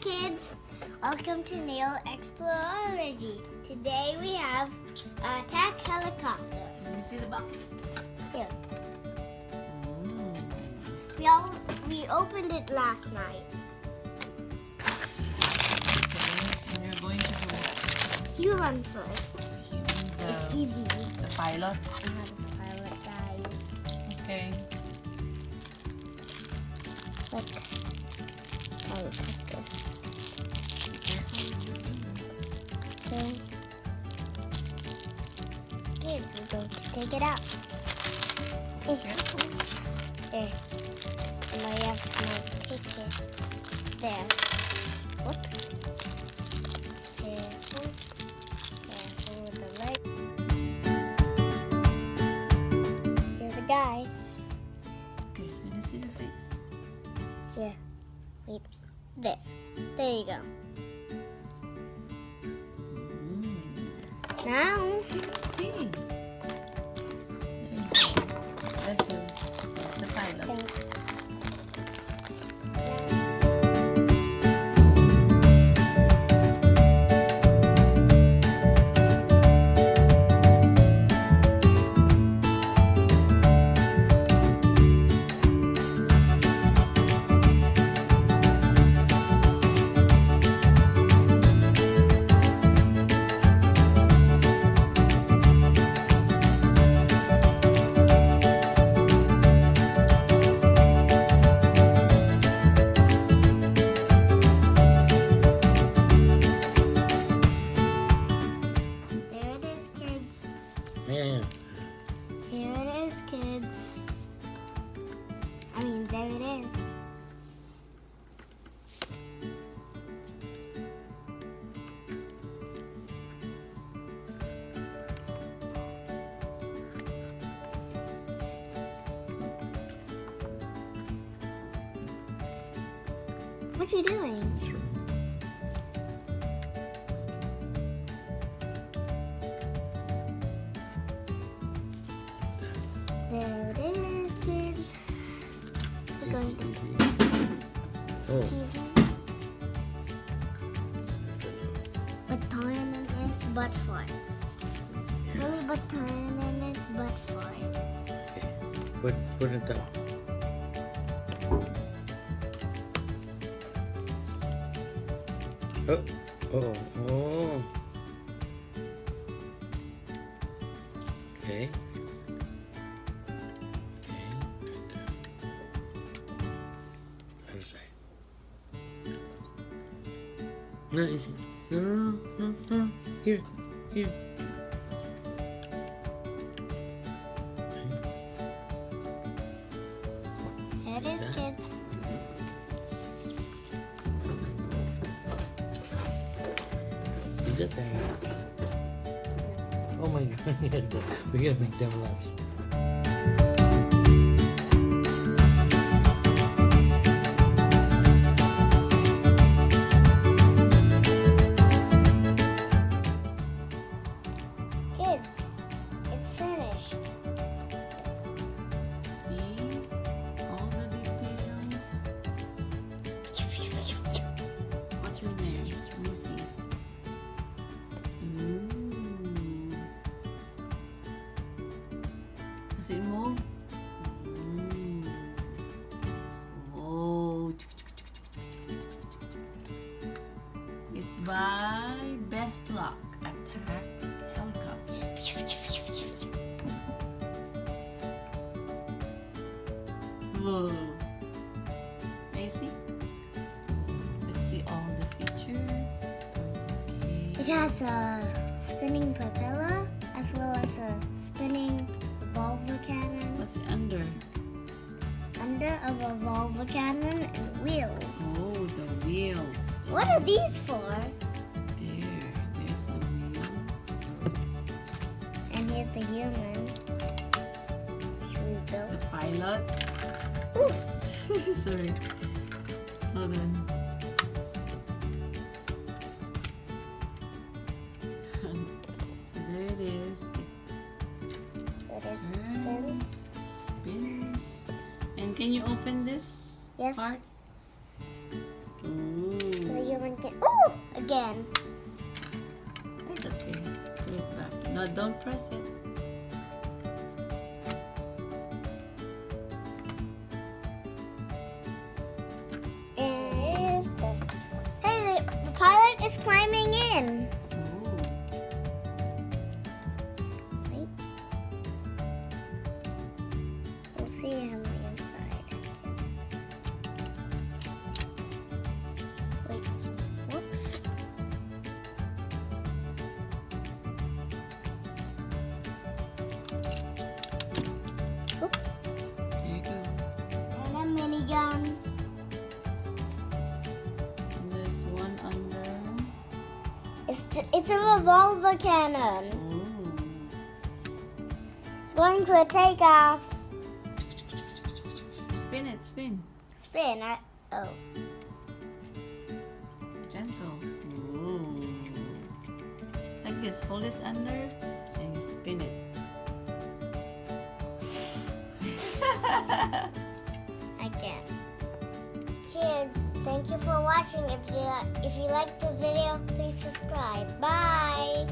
kids, welcome to Nail Explorology. Today we have a attack helicopter. Let me see the box. Here. Mm. We opened it last night. Okay, and you're going to do what? You run first. It's easy. The pilot. This pilot guy. Okay. Look. I will cut this. Be careful with your finger. Okay. Kids, we're going to take it out. Careful. There. And I have my picture. There. Whoops. Careful. Careful with the leg. Here's a guy. Okay, let me see the face. Here. Wait. There. There you go. Now. Let's see. There you go. That's you. That's the pilot. Thanks. There it is, kids. Yeah. Here it is, kids. I mean, there it is. What you doing? That's right. There it is, kids. We're going to Easy. Oh. excuse me. Batonin is butt farts. Really batonin is butt farts. Put it down. Oh. Okay. Other side. No, easy. No. Here. There it is, kids. Is that there? Oh my god, we gotta make them laugh. Kids, it's finished. See all the details. What's in there? Let me see. Ooh. Does it move? Ooh. Oh. It's by Best Luck Attack Helicopter. Whoa. Macy? Let's see all the features. It Okay. has a spinning propeller as well as a spinning revolver cannon, What's under? under a revolver cannon, and wheels. Oh, the wheels. What are these for? There's the wheels. So it's And here's the human. We the built. pilot. Oops. Sorry. Hold on. So there it is. It is It spins. turns, spins. And can you open this Yes. part? Ooh. The human again. It's okay. Put it back. No, don't press it. Is the hey, the pilot is climbing in. Ooh. Wait. We'll see him inside. Wait. Whoops. Oops. There you go. And a minigun. And there's one under. It's a revolver cannon. Ooh. It's going to take off. Spin it, spin. Spin. Oh. Gentle. Ooh. Like this. Hold it under and you spin it. I can. Kids, thank you for watching. If you like this video, please subscribe. Bye.